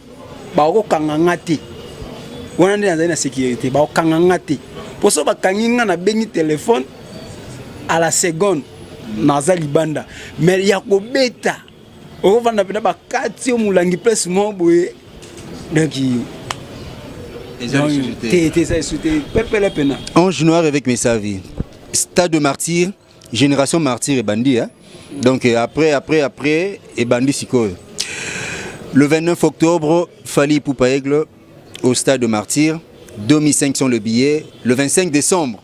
ba ko kangangati. Wana ndi na insécurité ba ko kangangati. Pour ça ba kanginga na bengi téléphone à la seconde. Naza libanda mais ya ko beta o vanda pena ba kati o mulangi place mo boye donc Ange noir avec mes savis. Stade de martyr, génération martyr et bandit hein? Donc après et bandit siko. Le 29 octobre Fally Ipupa Aigle au stade de martyr, 2500 le billet. Le 25 décembre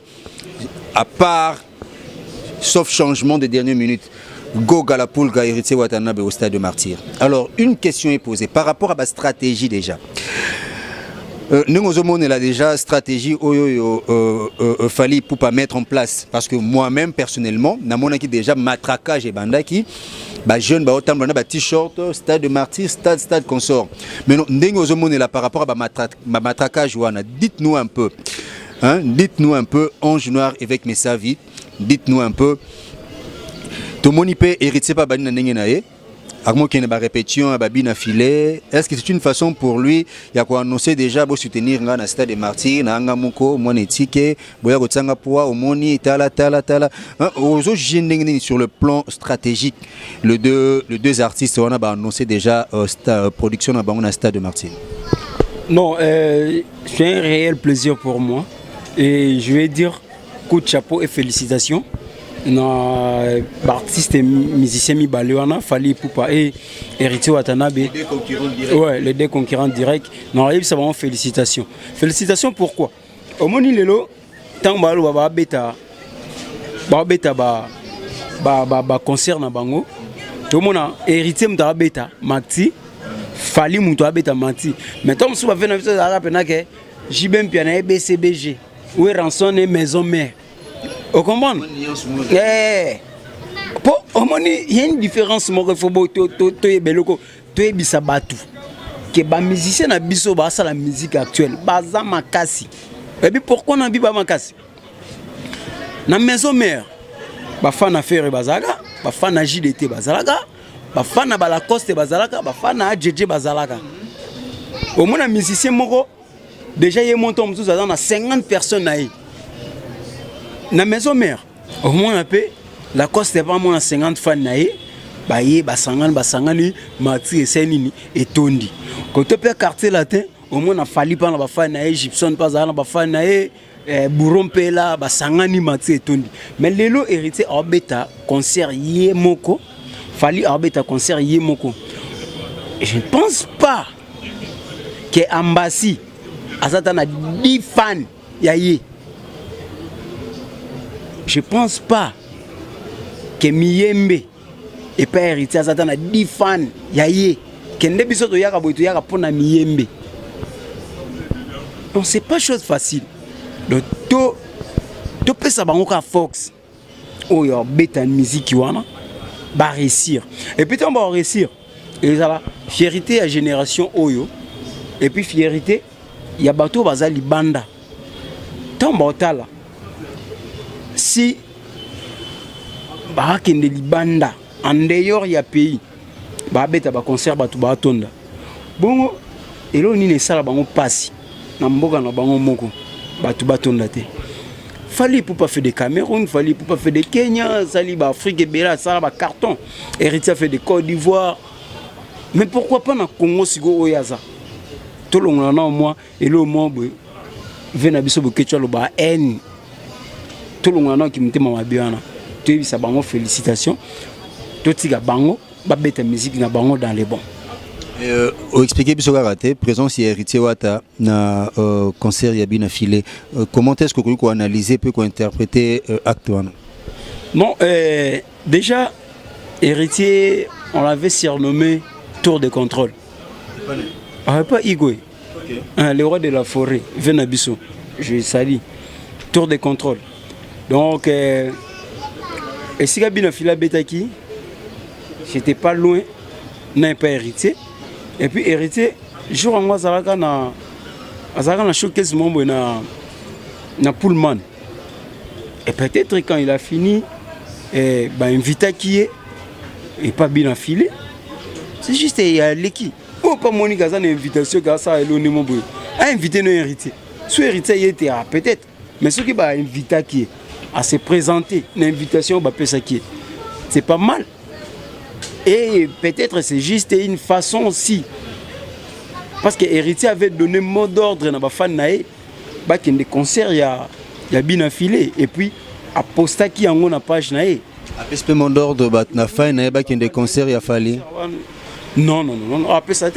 à part sauf changement de dernière minute, Goga la Poulga héritier Watanabe au stade de martyr. Alors, une question est posée par rapport à ma stratégie déjà. Nous avons déjà stratégie Fally Ipupa mettre en place parce que moi-même personnellement, n'a qui déjà matraquage et bandaki, jeune autant t-shirt, stade de martyr, stade consort. Mais nous avons là par rapport à ma matraquage dites-nous un peu. Hein? Dites-nous un peu, Ange Noir avec mes savis. Dites-nous un peu. Tout le monde peut hériter par Bani Nanengenae. Agmo qui n'a répétition à Babi na filet. Est-ce que c'est une façon pour lui, il y a quoi annoncer déjà pour soutenir un stade de martyrs, na Muko, Monetike, Boya Gotsanga Poa, Omoni, Tala. Aux autres généraux sur le plan stratégique, les deux artistes on a annoncé déjà production à un stade de martyrs. Non, c'est un réel plaisir pour moi. Et je vais dire coup de chapeau et félicitations artistes et musiciens Mibalewana, Fally Ipupa et héritier Watanabe. Ouais, les deux concurrents directs. Non, ça vraiment félicitations. Félicitations pourquoi? Au moni lelo, tant balo beta concert na bango. Tout le monde a héritier mta beta Maxi, Fally mta beta Maxi. Mais tant que va faire na vidéo à rapena que JBM piana BCBG. Où est rançon et maison mère. Vous comprenez? Il y a une différence. Il faut que les musiciens na biso ba la musique actuelle. Baza makasi. Et puis pourquoi on a biba makasi? Na maison mère. Ba fan affaire bazalaga, ba fan na JDT bazalaga, ba fan na Balacoste bazalaga, ba fan na JJ bazalaga. Au moins un musicien moko déjà il y a montant dans 50 personnes na na maison mère. Au moins un peu la coste est pas moins 50 fans na basangani Maxi et Senini et Tondi. Quand tu peux quartier latin, au moins a fallu pas na fan na Gibson pas na fan na Bourompe là basangani Maxi et Tondi. Mais lelo hérité Orbeta concert Yemoko, Fally Orbeta concert Yemoko. Je ne pense pas que Ambassi Azatana 10 fans yaye. Je pense pas que Miyembe et pas héritier Azatana 10 fans yaye. Kende biso to yaka boito yaka pona Miyembe. Non, c'est pas chose facile. Donc to pesa bango ka Fox. Oh yo beta musique wana ba réussir. Et puis on va réussir. Et ça va fierté à génération Oyo. Et puis fierté il y a bateau bazali banda. Tomba otala. Si ba kende libanda en dehors ya pays ba beta ba concert batu ba tonda. Bongo elo ni ne sala bango pasi na mboka na bango moko batu ba tonda te. Fally Ipupa fait des Cameroun, Fally Ipupa fait des Kenya, Sali ba Afrique et Bela ça ba carton. Héritier fait des Côte d'Ivoire. Mais pourquoi pas na Congo sigo oyaza? Tout le monde a moi et le monde vient à biso bokecho lo ba haine. Tout le monde a qui me téma biana. Tu ça ba félicitations. totika bango ba beta musique na bango dans les bons. Expliquez biso raté présence ya Héritier Wata na concert ya bina filé. Comment est-ce que vous pouvez analyser peut interpréter acte one? Non, déjà Héritier, on l'avait surnommé Tour de contrôle. Pas Igwe. Okay. Le roi de la forêt, Venabiso. Je salue. Tour de contrôle. Donc, et si Gabina Fila Betaki, j'étais pas loin, n'a pas Héritier. Et puis Héritier, jour en moi, Zaraka na showcase mon na Pullman. Et peut-être quand il a fini, invité qui est et pas bien filé. C'est juste il y a l'équipe. Oh, pas Monique a une invitation grâce à Eloni Moboy. A invité nos héritiers. Ce héritier il était peut-être, mais ce qui va inviter qui est à se présenter, une invitation va faire ça qui est. C'est pas mal. Et peut-être c'est juste une façon aussi. Parce que héritier avait donné mot d'ordre dans les fans naé, bah qu'il y a des concerts il y a bien affilé et puis à posta qui en a page naé. Après ce mot d'ordre bah na fin naé bah qu'il y a des concerts il y a fallu. Non, après ça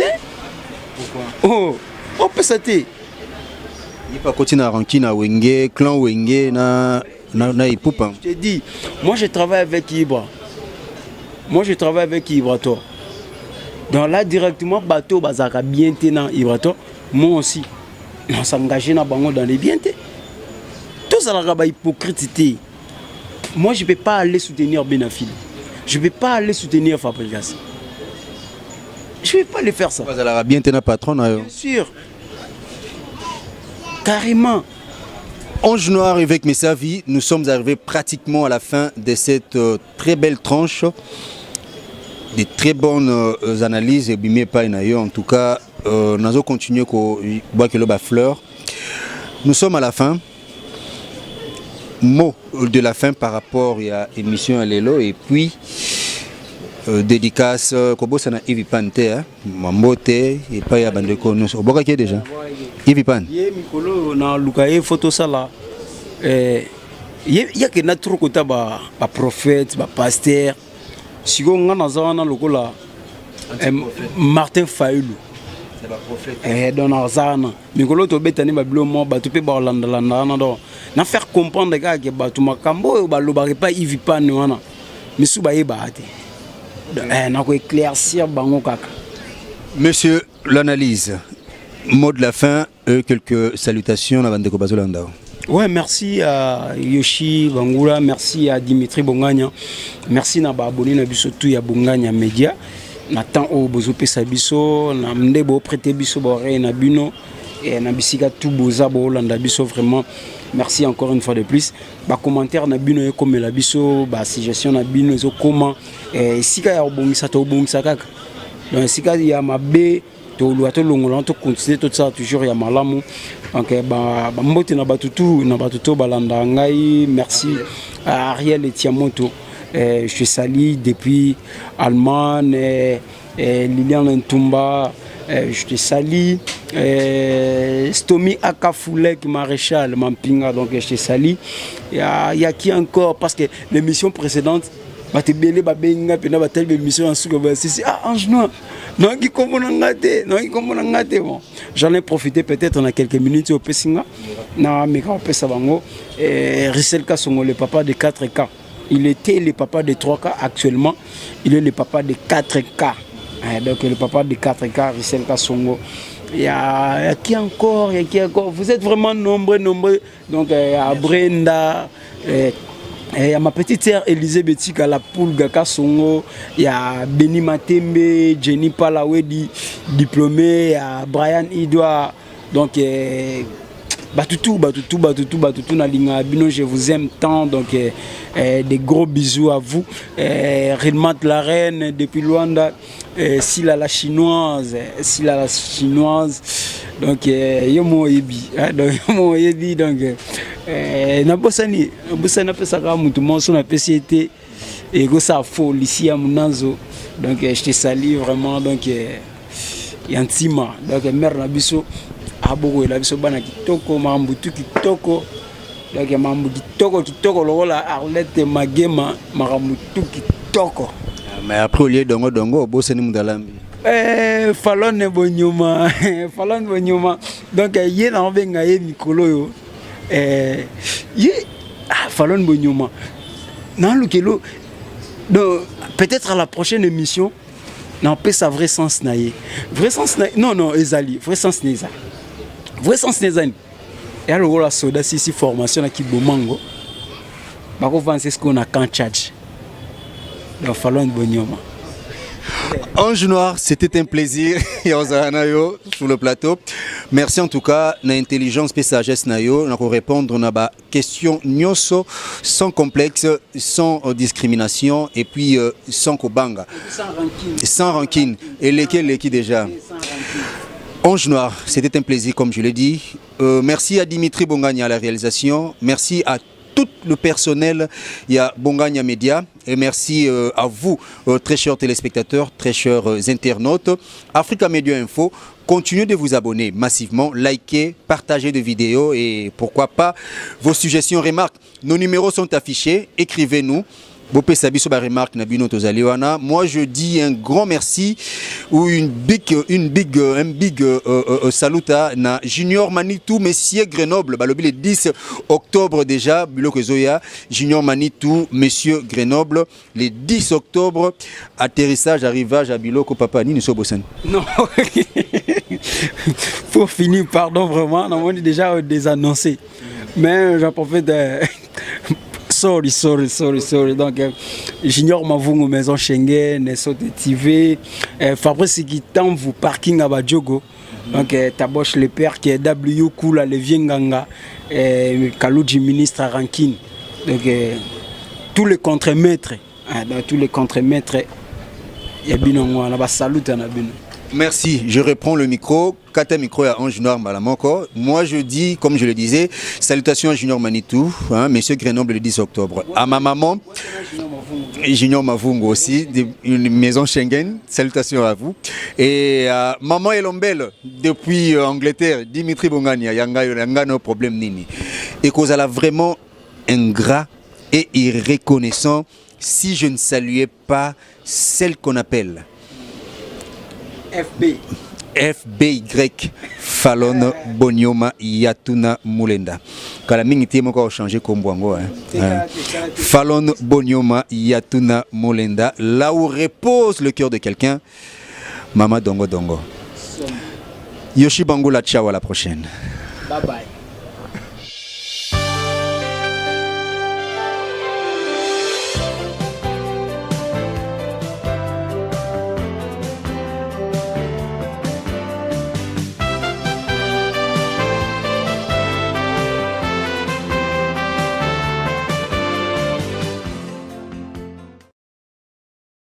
pourquoi? Oh pesate. Il pas continuer à ranking à Wenge, clan Wenge na Ipupa. Je te dis, moi je travaille avec Ibra. Toi. Donc là directement bateau bazaka bien tenant Ibrato, moi aussi on s'engager dans bango dans les bienté. Tout ça la hypocrite. Moi je ne peux pas aller soutenir Benafil. Je ne peux pas aller soutenir Fabregas. Je ne vais pas aller faire ça. Vous allez bien tenir patron. Bien sûr. Carrément. Ange Noir avec Messavi, nous sommes arrivés pratiquement à la fin de cette très belle tranche. Des très bonnes analyses et bimé pas en tout cas nous allons continuer boire que le fleur. Nous sommes à la fin. Mot de la fin par rapport à l'émission à l'élo et puis dédicace kobo sana Ivi Pante Mambote et pas ya bandeko nous au boka qui déjà Ivi Pan ye mikolo na lukaye photo sala ya que na trop kota ba prophète ba pasteur si on a un lokola Martin Fayoulou c'est pas prophète dans Arzana mikolo to betani ba blomo ba to pe ba landa na do na faire comprendre gars que ba to makambo ba lo ba pas Ivi Pan wana misu ba yeba ate na ko éclaircir bango kaka. Monsieur l'analyse mot de la fin quelques salutations à bandeko bazolanda. Ouais, merci à Yoshi Bangula, merci à Dimitri Bonganya, merci na ba abonné na biso tout ya Bonganya Media. Na temps au bozo pesa biso, na ndebo prêter biso boré na bino et na bisika tout boza bo landa biso vraiment. Merci encore une fois de plus. Ba commentaire na bino comme la biso, ba suggestion na bino zo comment sika ya bongisa to bongisa kaka. Donc sika ya mabe to luato longola to continuer tout ça toujours ya malamu. Donc mbote na batutu balanda ngai, merci à Ariel et Tiamoto. Je te salue depuis Allemagne, Lilian Ntumba, je te salue, Stomy Akafoulek Maréchal Mampinga, donc je te salue. Il y a qui encore, parce que l'émission précédente, Ange Noir. Bon. J'en ai profité peut-être dans quelques minutes au Pessinga. Rissel Kassongo, le papa de 4K. Il était le papa de 3K actuellement. Il est le papa de 4K. Donc le papa de 4K, Rissel Kassongo. Il y a qui encore? Vous êtes vraiment nombreux. Donc il y a Brenda. Il y a ma petite sœur Elisabeth à la poule Gaka Songo, il y a Beni Matembe, Jenny Palawedi, diplômé, il y a Brian Idwa, donc Batutu Nalinga Bino, je vous aime tant, donc des gros bisous à vous. Rilmat la reine depuis Luanda, Sila la chinoise, donc yomo yebi, donc na bosani pesaka mutu monso na PCT et go sa folie ici à Munanzo, donc je te salue vraiment, donc yantima, donc mère na biso aboko la biso bana kitoko mambutu kitoko, donc mambu kitoko lokola Arlette Magema maramutu kitoko. Mais après, au lieu dongo dongo, au boss, nous d'alambi. Falon Bonyuma. Falon Bonyuma. Donc, il y a un venga Mikolo. Falon Bonyuma. Non, le kilo. Peut-être à la prochaine émission, on peut sa vrai sens naïe. Vrai sens naïe. Non, Ezali. Vrai sens naïe. Vrai sens naïe. Et alors, la soda, si formation qui bomango. Bako c'est ce qu'on a quand charge. Donc, Falon Bonyuma. Ange Noir, c'était un plaisir. Sur le plateau. Merci en tout cas, l'intelligence et sagesse nayo, pour répondre à la question nyoso sans complexe, sans discrimination et puis sans kobanga. Sans rancune. Et lesquels déjà. Ange Noir, c'était un plaisir comme je l'ai dit. Merci à Dimitri Bongani à la réalisation. Merci à tout le personnel, il y a Bongania Média et merci à vous, très chers téléspectateurs, très chers internautes. Africa Media Info, continuez de vous abonner massivement, likez, partagez des vidéos et pourquoi pas vos suggestions, remarques. Nos numéros sont affichés, écrivez-nous. Bopé Sabi sur la remarque Nabino Tozaliwana. Moi je dis un grand merci ou un big salut à Junior Manitou, Monsieur Grenoble. Le 10 octobre déjà, Biloko Zoya, Junior Manitou, Monsieur Grenoble. Le 10 octobre, atterrissage, arrivage à Biloko Papa Nini Sobosen. Non, pour finir, pardon vraiment, on est déjà désannoncé. Mais j'en profite de... Sorry. Donc, j'ignore ma vous maison Schengen, TV, Fabrice qui tend vous parking à Badjogo. Donc, Taboche le père qui est W Kula, le Vienganga, Kalouji ministre à Rankin. Donc, tous les contre-maîtres, il y a bien un salut à Nabino. Merci, je reprends le micro. Kata micro à Ange Noir Malamoko. Moi je dis, comme je le disais, salutations à Junior Manitou, Monsieur Grenoble le 10 octobre. À ma maman, Junior Mavungo aussi, une maison Schengen, salutations à vous. Et à Maman Elombel, depuis Angleterre, Dimitri Bongania, Yanga no problème nini. Et qu'on a vraiment ingrat et irreconnaissant si je ne saluais pas celle qu'on appelle FBY Falon Bonyoma Yatuna Mulenda. Kala mingi tie moko changer kombwango Falon Bonyoma Yatuna Mulenda, là où repose le cœur de quelqu'un. Mama Dongo Dongo. Yoshi Bangola, ciao, à la prochaine. Bye bye.